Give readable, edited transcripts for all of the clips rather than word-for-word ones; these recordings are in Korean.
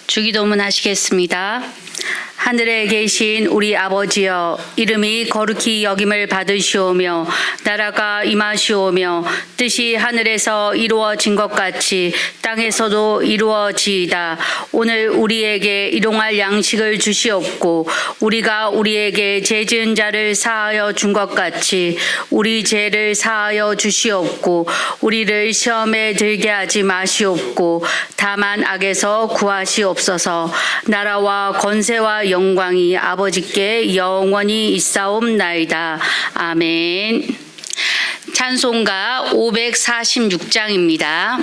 주기도문 하시겠습니다. 하늘에 계신 우리 아버지여, 이름이 거룩히 여김을 받으시오며 나라가 임하시오며 뜻이 하늘에서 이루어진 것 같이 땅에서도 이루어지이다. 오늘 우리에게 일용할 양식을 주시옵고 우리가 우리에게 죄 지은 자를 사하여 준 것 같이 우리 죄를 사하여 주시옵고 우리를 시험에 들게 하지 마시옵고 다만 악에서 구하시옵소서. 나라와 권세와 영광이 아버지께 영원히 있사옵나이다. 아멘. 찬송가 546장입니다.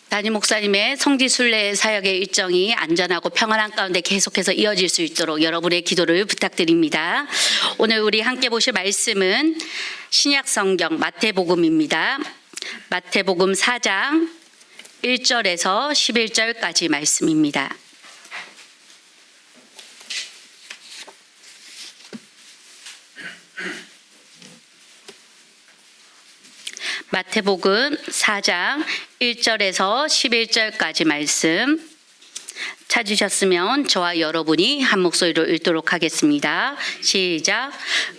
담임 목사님의 성지순례 사역의 일정이 안전하고 평안한 가운데 계속해서 이어질 수 있도록 여러분의 기도를 부탁드립니다. 오늘 우리 함께 보실 말씀은 신약성경 마태복음입니다. 마태복음 4장 1절에서 11절까지 말씀입니다. 마태복음 4장 1절에서 11절까지 말씀 찾으셨으면 저와 여러분이 한 목소리로 읽도록 하겠습니다. 시작.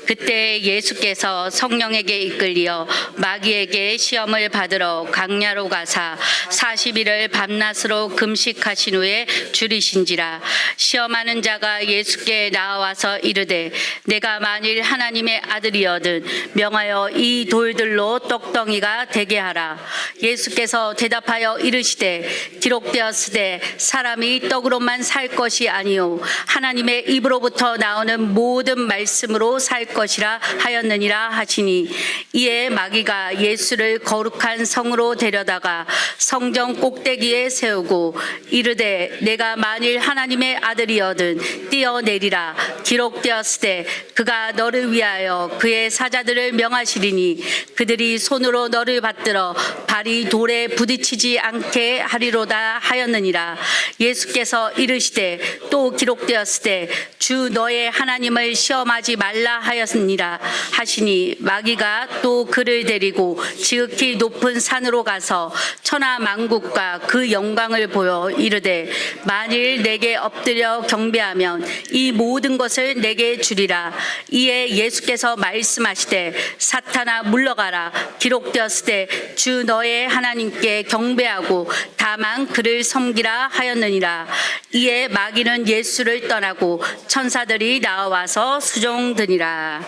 그때 예수께서 성령에게 이끌려 마귀에게 시험을 받으러 광야로 가사 40일을 밤낮으로 금식하신 후에 줄이신지라. 시험하는 자가 예수께 나와서 이르되 내가 만일 하나님의 아들이여든 명하여 이 돌들로 떡덩이가 되게 하라. 예수께서 대답하여 이르시되 기록되었으되 사람이 떡을 떡으로만 살 것이 아니요 하나님의 입으로부터 나오는 모든 말씀으로 살 것이라 하였느니라 하시니, 이에 마귀가 예수를 거룩한 성으로 데려다가 성전 꼭대기에 세우고 이르되 내가 만일 하나님의 아들이거든 뛰어내리라. 기록되었으되 그가 너를 위하여 그의 사자들을 명하시리니 그들이 손으로 너를 받들어 발이 돌에 부딪히지 않게 하리로다 하였느니라. 예수께서 이르시되 또 기록되었으되 주 너의 하나님을 시험하지 말라 하였느니라 하시니, 마귀가 또 그를 데리고 지극히 높은 산으로 가서 천하 만국과 그 영광을 보여 이르되 만일 내게 엎드려 경배하면 이 모든 것을 내게 주리라. 이에 예수께서 말씀하시되 사탄아 물러가라. 기록되었으되 주 너의 하나님께 경배하고 다만 그를 섬기라 하였느니라. 이에 마귀는 예수를 떠나고 천사들이 나와서 수종드니라.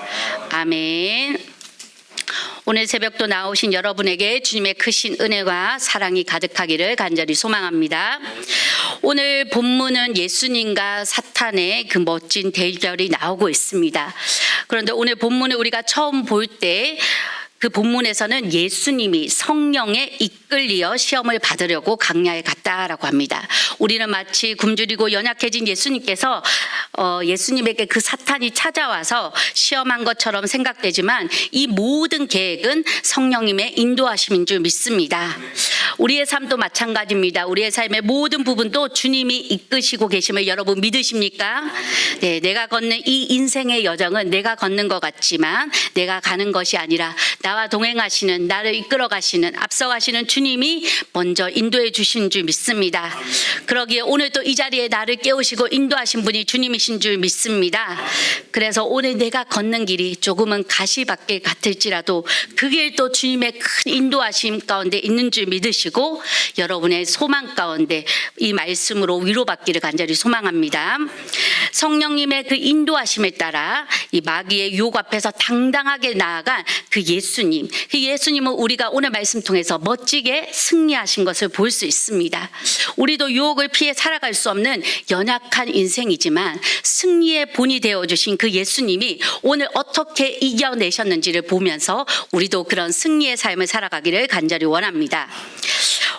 아멘. 오늘 새벽도 나오신 여러분에게 주님의 크신 은혜와 사랑이 가득하기를 간절히 소망합니다. 오늘 본문은 예수님과 사탄의 그 멋진 대결이 나오고 있습니다. 그런데 오늘 본문을 우리가 처음 볼 때 그 본문에서는 예수님이 성령에 이끌리어 시험을 받으려고 강야에 갔다라고 합니다. 우리는 마치 굶주리고 연약해진 예수님께서 예수님에게 그 사탄이 찾아와서 시험한 것처럼 생각되지만 이 모든 계획은 성령님의 인도하심인 줄 믿습니다. 우리의 삶도 마찬가지입니다. 우리의 삶의 모든 부분도 주님이 이끄시고 계심을 여러분 믿으십니까? 네, 내가 걷는 이 인생의 여정은 내가 걷는 것 같지만 내가 가는 것이 아니라 나와 동행하시는, 나를 이끌어 가시는, 앞서가시는 주님이 먼저 인도해 주신 줄 믿습니다. 그러기에 오늘 또 이 자리에 나를 깨우시고 인도하신 분이 주님이신 줄 믿습니다. 그래서 오늘 내가 걷는 길이 조금은 가시밭길 같을지라도 그 길도 주님의 큰 인도하심 가운데 있는 줄 믿으시고 여러분의 소망 가운데 이 말씀으로 위로받기를 간절히 소망합니다. 성령님의 그 인도하심에 따라 이 마귀의 유혹 앞에서 당당하게 나아간 그 예수님, 그 예수님은 우리가 오늘 말씀 통해서 멋지게 승리하신 것을 볼 수 있습니다. 우리도 유혹을 피해 살아갈 수 없는 연약한 인생이지만 승리의 본이 되어주신 그 예수님이 오늘 어떻게 이겨내셨는지를 보면서 우리도 그런 승리의 삶을 살아가기를 간절히 원합니다.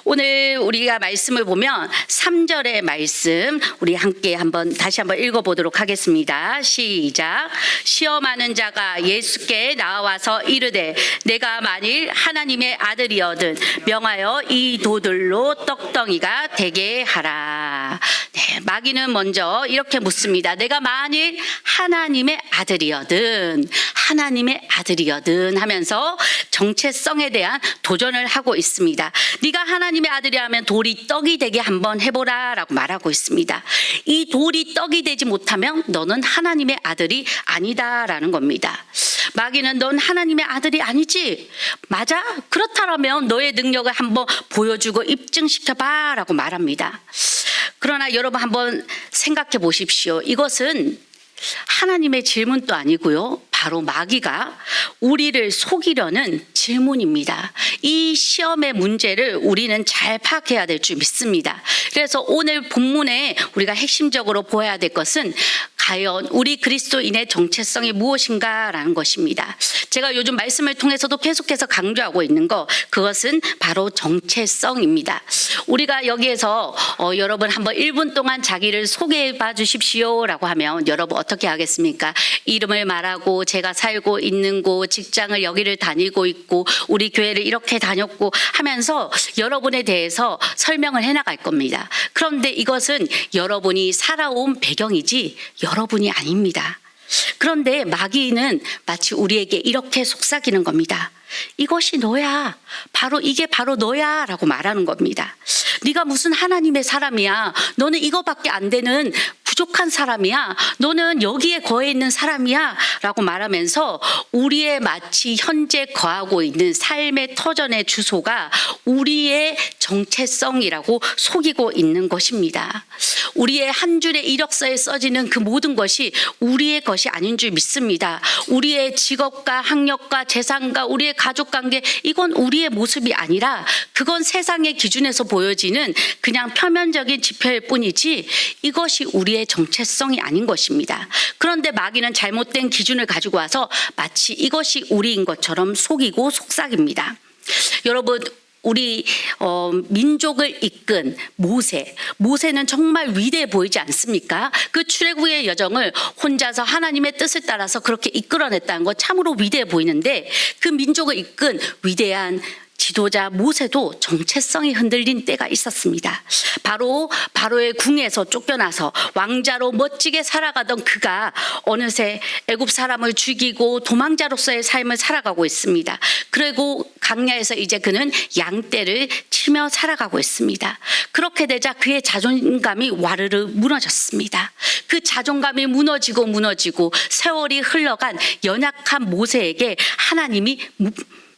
오늘 우리가 말씀을 보면 3절의 말씀 우리 함께 다시 한번 읽어보도록 하겠습니다. 시작. 시험하는 자가 예수께 나와서 이르되 내가 만일 하나님의 아들이거든 명하여 이 돌들로 떡덩이가 되게 하라. 네, 마귀는 먼저 이렇게 묻습니다. 내가 만일 하나님의 아들이거든 하면서 정체성에 대한 도전을 하고 있습니다. 네가 하나님의 아들이라면 돌이 떡이 되게 한번 해보라 라고 말하고 있습니다. 이 돌이 떡이 되지 못하면 너는 하나님의 아들이 아니다라는 겁니다. 마귀는 넌 하나님의 아들이 아니지? 맞아? 그렇다면 너의 능력을 한번 보여주고 입증시켜봐 라고 말합니다. 그러나 여러분 한번 생각해 보십시오. 이것은 하나님의 질문도 아니고요. 바로 마귀가 우리를 속이려는 질문입니다. 이 시험의 문제를 우리는 잘 파악해야 될 줄 믿습니다. 그래서 오늘 본문에 우리가 핵심적으로 보아야 될 것은 과연 우리 그리스도인의 정체성이 무엇인가라는 것입니다. 제가 요즘 말씀을 통해서도 계속해서 강조하고 있는 그것은 바로 정체성입니다. 우리가 여기에서 여러분 한번 1분 동안 자기를 소개해 봐 주십시오라고 하면 여러분 어떻게 하겠습니까? 이름을 말하고 제가 살고 있는 곳, 직장을 여기를 다니고 있고 우리 교회를 이렇게 다녔고 하면서 여러분에 대해서 설명을 해나갈 겁니다. 그런데 이것은 여러분이 살아온 배경이지 여러분이 아닙니다. 그런데 마귀는 마치 우리에게 이렇게 속삭이는 겁니다. 이것이 너야. 이게 바로 너야 라고 말하는 겁니다. 네가 무슨 하나님의 사람이야. 너는 이거밖에 안 되는 부족한 사람이야. 너는 여기에 거해 있는 사람이야 라고 말하면서 우리의 마치 현재 거하고 있는 삶의 터전의 주소가 우리의 정체성이라고 속이고 있는 것입니다. 우리의 한 줄의 이력서에 써지는 그 모든 것이 우리의 것이 아닌 줄 믿습니다. 우리의 직업과 학력과 재산과 우리의 가족관계, 이건 우리의 모습이 아니라 그건 세상의 기준에서 보여지는 그냥 표면적인 지표일 뿐이지 이것이 우리의 정체성이 아닌 것입니다. 그런데 마귀는 잘못된 기준을 가지고 와서 마치 이것이 우리인 것처럼 속이고 속삭입니다. 여러분, 우리 민족을 이끈 모세는 정말 위대해 보이지 않습니까? 그 출애굽의 여정을 혼자서 하나님의 뜻을 따라서 그렇게 이끌어냈다는 것 참으로 위대해 보이는데, 그 민족을 이끈 위대한 지도자 모세도 정체성이 흔들린 때가 있었습니다. 바로 바로의 궁에서 쫓겨나서 왕자로 멋지게 살아가던 그가 어느새 애굽 사람을 죽이고 도망자로서의 삶을 살아가고 있습니다. 그리고 광야에서 이제 그는 양떼를 치며 살아가고 있습니다. 그렇게 되자 그의 자존감이 와르르 무너졌습니다. 그 자존감이 무너지고 세월이 흘러간 연약한 모세에게 하나님이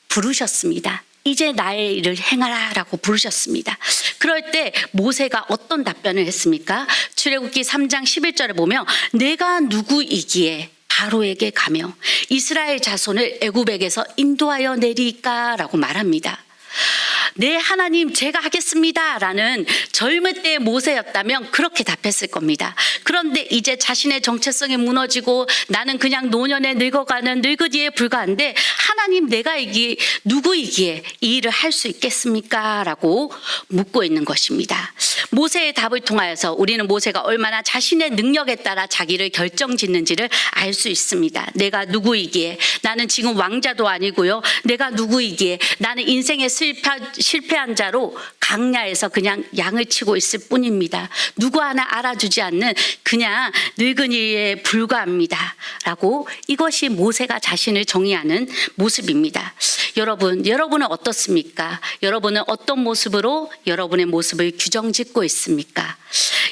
부르셨습니다. 이제 나의 일을 행하라 라고 부르셨습니다. 그럴 때 모세가 어떤 답변을 했습니까? 출애굽기 3장 11절에 보면 내가 누구이기에 바로에게 가며 이스라엘 자손을 애굽에게서 인도하여 내리까 라고 말합니다. 네, 하나님 제가 하겠습니다 라는 젊을 때의 모세였다면 그렇게 답했을 겁니다. 그런데 이제 자신의 정체성이 무너지고 나는 그냥 노년에 늙어가는 늙은이에 불과한데 하나님 내가 누구이기에 이 일을 할 수 있겠습니까? 라고 묻고 있는 것입니다. 모세의 답을 통하여서 우리는 모세가 얼마나 자신의 능력에 따라 자기를 결정짓는지를 알 수 있습니다. 내가 누구이기에, 나는 지금 왕자도 아니고요, 내가 누구이기에, 나는 인생에 실패한 자로 광야에서 그냥 양을 치고 있을 뿐입니다. 누구 하나 알아주지 않는 그냥 늙은이에 불과합니다 라고, 이것이 모세가 자신을 정의하는 모습입니다. 여러분은 어떻습니까? 여러분은 어떤 모습으로 여러분의 모습을 규정짓고 있습니까?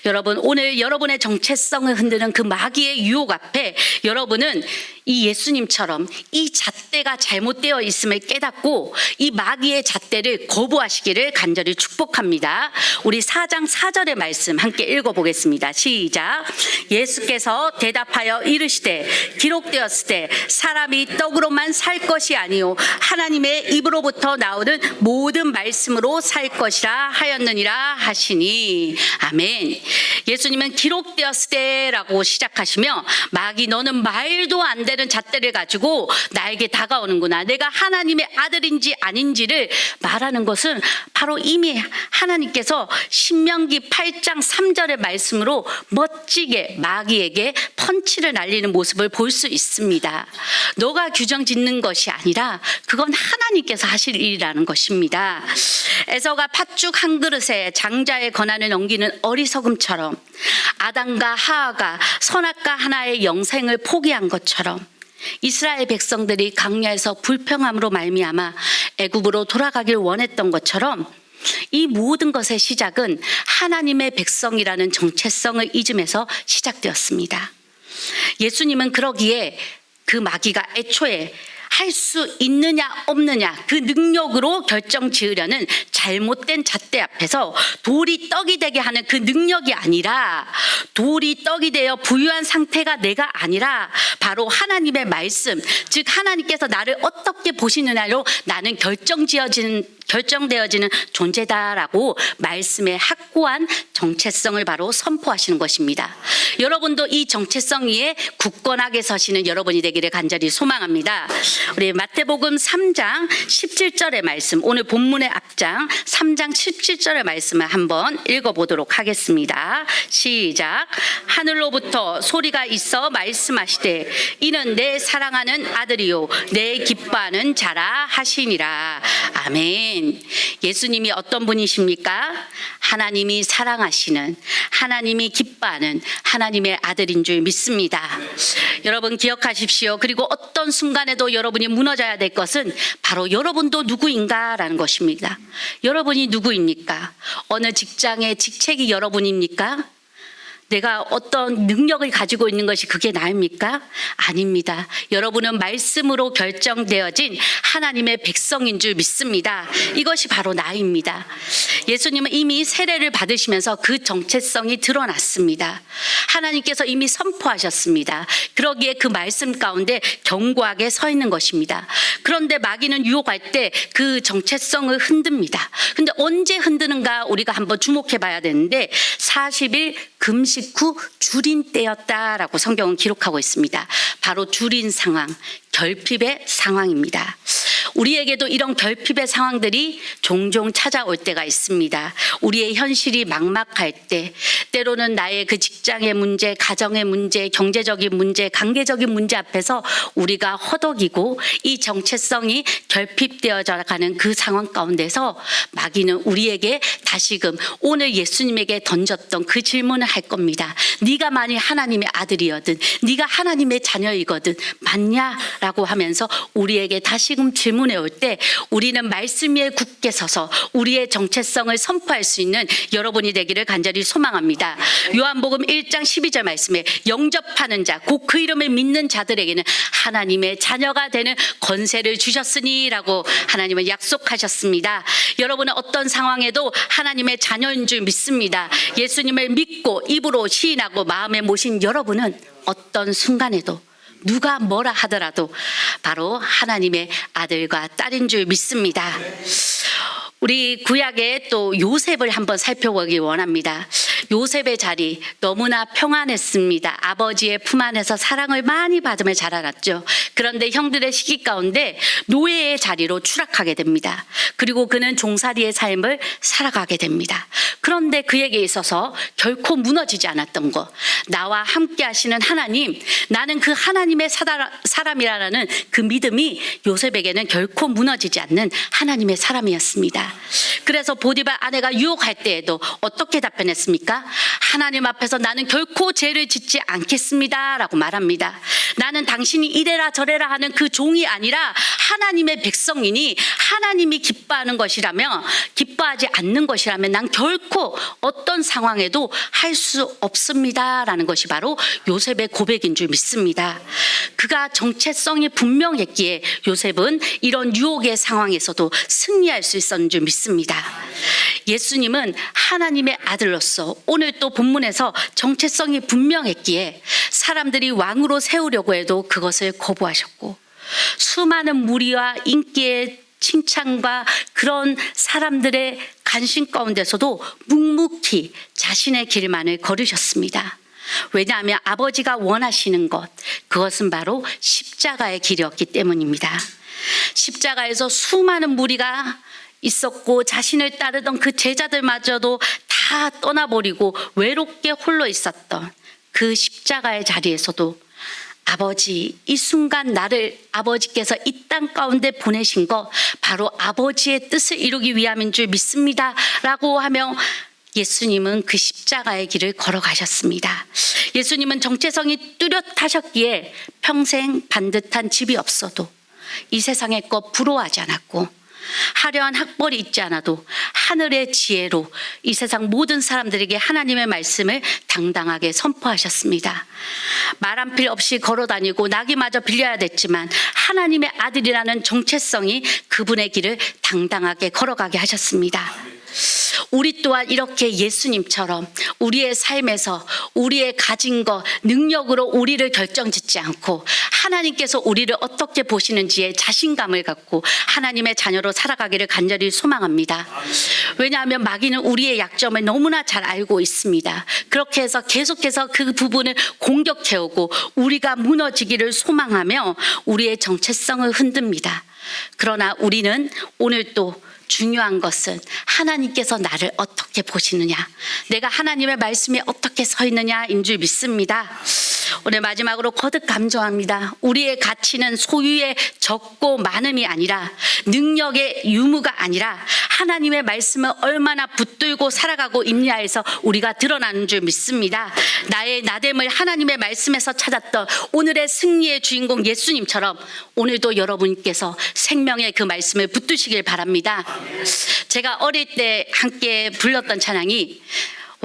여러분, 오늘 여러분의 정체성을 흔드는 그 마귀의 유혹 앞에 여러분은 이 예수님처럼 이 잣대가 잘못되어 있음을 깨닫고 이 마귀의 잣대를 거부하시기를 간절히 축복합니다. 우리 4장 4절의 말씀 함께 읽어보겠습니다. 시작. 예수께서 대답하여 이르시되 기록되었을 때 사람이 떡으로만 살 것이 아니요 하나님의 입으로부터 나오는 모든 말씀으로 살 것이라 하였느니라 하시니. 아멘. 예수님은 기록되었을 때라고 시작하시며 마귀 너는 말도 안 되는 잣대를 가지고 나에게 다가오는구나, 내가 하나님의 아들인지 아닌지를 말하는 것은 바로 이미 하나님께서 신명기 8장 3절의 말씀으로 멋지게 마귀에게 펀치를 날리는 모습을 볼 수 있습니다. 너가 규정 짓는 것이 아니라 그건 하나님께서 하실 일이라는 것입니다. 에서가 팥죽 한 그릇에 장자의 권한을 넘기는 어리석음처럼 아담과 하하가 선악과 하나의 영생을 포기한 것처럼 이스라엘 백성들이 광야에서 불평함으로 말미암아 애굽으로 돌아가길 원했던 것처럼 이 모든 것의 시작은 하나님의 백성이라는 정체성을 잊음에서 시작되었습니다. 예수님은 그러기에 그 마귀가 애초에 할 수 있느냐 없느냐 그 능력으로 결정 지으려는 잘못된 잣대 앞에서 돌이 떡이 되게 하는 그 능력이 아니라, 돌이 떡이 되어 부유한 상태가 내가 아니라 바로 하나님의 말씀, 즉 하나님께서 나를 어떻게 보시느냐로 나는 결정되어지는 존재다라고 말씀의 확고한 정체성을 바로 선포하시는 것입니다. 여러분도 이 정체성 위에 굳건하게 서시는 여러분이 되기를 간절히 소망합니다. 우리 마태복음 3장 17절의 말씀, 오늘 본문의 앞장 3장 17절의 말씀을 한번 읽어보도록 하겠습니다. 시작. 하늘로부터 소리가 있어 말씀하시되 이는 내 사랑하는 아들이요 내 기뻐하는 자라 하시니라. 아멘. 예수님이 어떤 분이십니까? 하나님이 사랑하시는, 하나님이 기뻐하는 하나님의 아들인 줄 믿습니다. 여러분 기억하십시오. 그리고 어떤 순간에도 여러분이 무너져야 될 것은 바로 여러분도 누구인가라는 것입니다. 여러분이 누구입니까? 어느 직장의 직책이 여러분입니까? 내가 어떤 능력을 가지고 있는 것이 그게 나입니까? 아닙니다. 여러분은 말씀으로 결정되어진 하나님의 백성인 줄 믿습니다. 이것이 바로 나입니다. 예수님은 이미 세례를 받으시면서 그 정체성이 드러났습니다. 하나님께서 이미 선포하셨습니다. 그러기에 그 말씀 가운데 견고하게 서 있는 것입니다. 그런데 마귀는 유혹할 때 그 정체성을 흔듭니다. 근데 언제 흔드는가 우리가 한번 주목해 봐야 되는데 40일 금식 후 줄인 때였다라고 성경은 기록하고 있습니다. 바로 줄인 상황, 결핍의 상황입니다. 우리에게도 이런 결핍의 상황들이 종종 찾아올 때가 있습니다. 우리의 현실이 막막할 때, 때로는 나의 그 직장의 문제, 가정의 문제, 경제적인 문제, 관계적인 문제 앞에서 우리가 허덕이고 이 정체성이 결핍되어져 가는 그 상황 가운데서 마귀는 우리에게 다시금 오늘 예수님에게 던졌던 그 질문을 할 겁니다. 네가 만일 하나님의 아들이거든, 네가 하나님의 자녀이거든 맞냐? 라고 하면서 우리에게 다시금 질문해 올 때 우리는 말씀 위에 굳게 서서 우리의 정체성을 선포할 수 있는 여러분이 되기를 간절히 소망합니다. 요한복음 1장 12절 말씀에 영접하는 자, 곧 그 이름을 믿는 자들에게는 하나님의 자녀가 되는 권세를 주셨으니 라고 하나님은 약속하셨습니다. 여러분은 어떤 상황에도 하나님의 자녀인 줄 믿습니다. 예수님을 믿고 입으로 시인하고 마음에 모신 여러분은 어떤 순간에도 누가 뭐라 하더라도 바로 하나님의 아들과 딸인 줄 믿습니다. 우리 구약의 또 요셉을 한번 살펴보기 원합니다. 요셉의 자리 너무나 평안했습니다. 아버지의 품 안에서 사랑을 많이 받으며 자라났죠. 그런데 형들의 시기 가운데 노예의 자리로 추락하게 됩니다. 그리고 그는 종살이의 삶을 살아가게 됩니다. 그런데 그에게 있어서 결코 무너지지 않았던 것, 나와 함께 하시는 하나님, 나는 그 하나님의 사람이라는 그 믿음이 요셉에게는 결코 무너지지 않는 하나님의 사람이었습니다. 그래서 보디발 아내가 유혹할 때에도 어떻게 답변했습니까? 하나님 앞에서 나는 결코 죄를 짓지 않겠습니다 라고 말합니다. 나는 당신이 이래라 저래라 하는 그 종이 아니라 하나님의 백성이니 하나님이 기뻐하는 것이라면, 기뻐하지 않는 것이라면 난 결코 어떤 상황에도 할 수 없습니다 라는 것이 바로 요셉의 고백인 줄 믿습니다. 그가 정체성이 분명했기에 요셉은 이런 유혹의 상황에서도 승리할 수 있었는 줄 믿습니다. 예수님은 하나님의 아들로서 오늘 또 본문에서 정체성이 분명했기에 사람들이 왕으로 세우려고 해도 그것을 거부하셨고, 수많은 무리와 인기의 칭찬과 그런 사람들의 관심 가운데서도 묵묵히 자신의 길만을 걸으셨습니다. 왜냐하면 아버지가 원하시는 것, 그것은 바로 십자가의 길이었기 때문입니다. 십자가에서 수많은 무리가 있었고 자신을 따르던 그 제자들마저도 다 떠나버리고 외롭게 홀로 있었던 그 십자가의 자리에서도 아버지, 이 순간 나를 아버지께서 이 땅 가운데 보내신 것 바로 아버지의 뜻을 이루기 위함인 줄 믿습니다 라고 하며 예수님은 그 십자가의 길을 걸어가셨습니다. 예수님은 정체성이 뚜렷하셨기에 평생 반듯한 집이 없어도 이 세상의 것 부러워하지 않았고, 화려한 학벌이 있지 않아도 하늘의 지혜로 이 세상 모든 사람들에게 하나님의 말씀을 당당하게 선포하셨습니다. 말 한 필 없이 걸어다니고 나귀마저 빌려야 됐지만 하나님의 아들이라는 정체성이 그분의 길을 당당하게 걸어가게 하셨습니다. 우리 또한 이렇게 예수님처럼 우리의 삶에서 우리의 가진 것, 능력으로 우리를 결정짓지 않고 하나님께서 우리를 어떻게 보시는지에 자신감을 갖고 하나님의 자녀로 살아가기를 간절히 소망합니다. 왜냐하면 마귀는 우리의 약점을 너무나 잘 알고 있습니다. 그렇게 해서 계속해서 그 부분을 공격해오고 우리가 무너지기를 소망하며 우리의 정체성을 흔듭니다. 그러나 우리는 오늘 또 중요한 것은 하나님께서 나를 어떻게 보시느냐, 내가 하나님의 말씀에 어떻게 서 있느냐인 줄 믿습니다. 오늘 마지막으로 거듭 강조합니다. 우리의 가치는 소유의 적고 많음이 아니라, 능력의 유무가 아니라 하나님의 말씀을 얼마나 붙들고 살아가고 있냐에서 우리가 드러나는 줄 믿습니다. 나의 나됨을 하나님의 말씀에서 찾았던 오늘의 승리의 주인공 예수님처럼 오늘도 여러분께서 생명의 그 말씀을 붙드시길 바랍니다. 제가 어릴 때 함께 불렀던 찬양이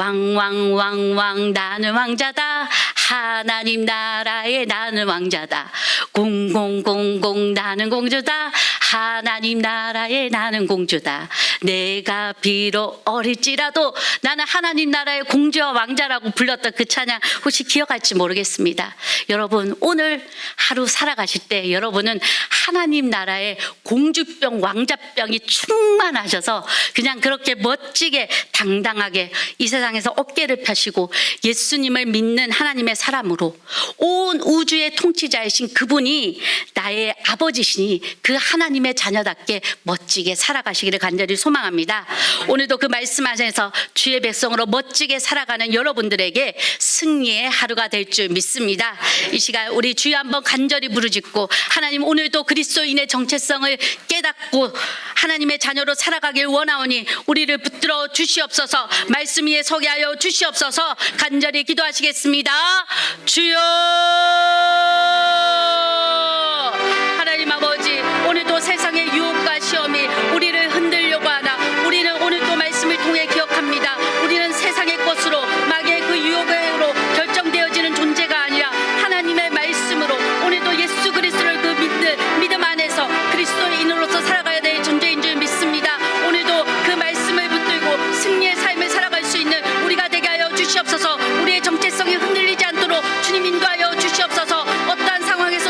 왕왕왕왕 나는 왕자다. 하나님 나라에 나는 왕자다. 공공공공 나는 공주다. 하나님 나라에 나는 공주다. 내가 비록 어릴지라도 나는 하나님 나라의 공주와 왕자라고 불렀던 그 찬양 혹시 기억할지 모르겠습니다. 여러분 오늘 하루 살아가실 때 여러분은 하나님 나라의 공주병 왕자병이 충만하셔서 그냥 그렇게 멋지게 당당하게 이 세상에서 어깨를 펴시고 예수님을 믿는 하나님의 사람으로 온 우주의 통치자이신 그분이 나의 아버지시니 그 하나님의 자녀답게 멋지게 살아가시기를 간절히 소망합니다. 오늘도 그 말씀 안에서 주의 백성으로 멋지게 살아가는 여러분들에게 승리의 하루가 될 줄 믿습니다. 이 시간 우리 주여 한번 간절히 부르짖고 하나님 오늘도 그리스도인의 정체성을 깨닫고 하나님의 자녀로 살아가길 원하오니 우리를 붙들어 주시옵소서. 말씀 위에 서게 하여 주시옵소서. 간절히 기도하시겠습니다. 주여 하나님 아버지 오늘도 세상의 유혹과 시험이 우리를 흔들려고 하나 우리는 오늘도 말씀을 통해 기억합니다. 우리는 세상의 것으로 마귀의 그 유혹으로 결정되어지는 존재가 아니라 하나님의 말씀으로 오늘도 예수 그리스도를 그 믿음 안에서 그리스도인으로서 살아가야 될 존재인 줄 믿습니다. 오늘도 그 말씀을 붙들고 승리의 삶을 살아갈 수 있는 우리가 되게 하여 주시옵소서. 우리의 정체성이 흔들리지 않도록 주님 인도하여 주시옵소서. 어떠한 상황에서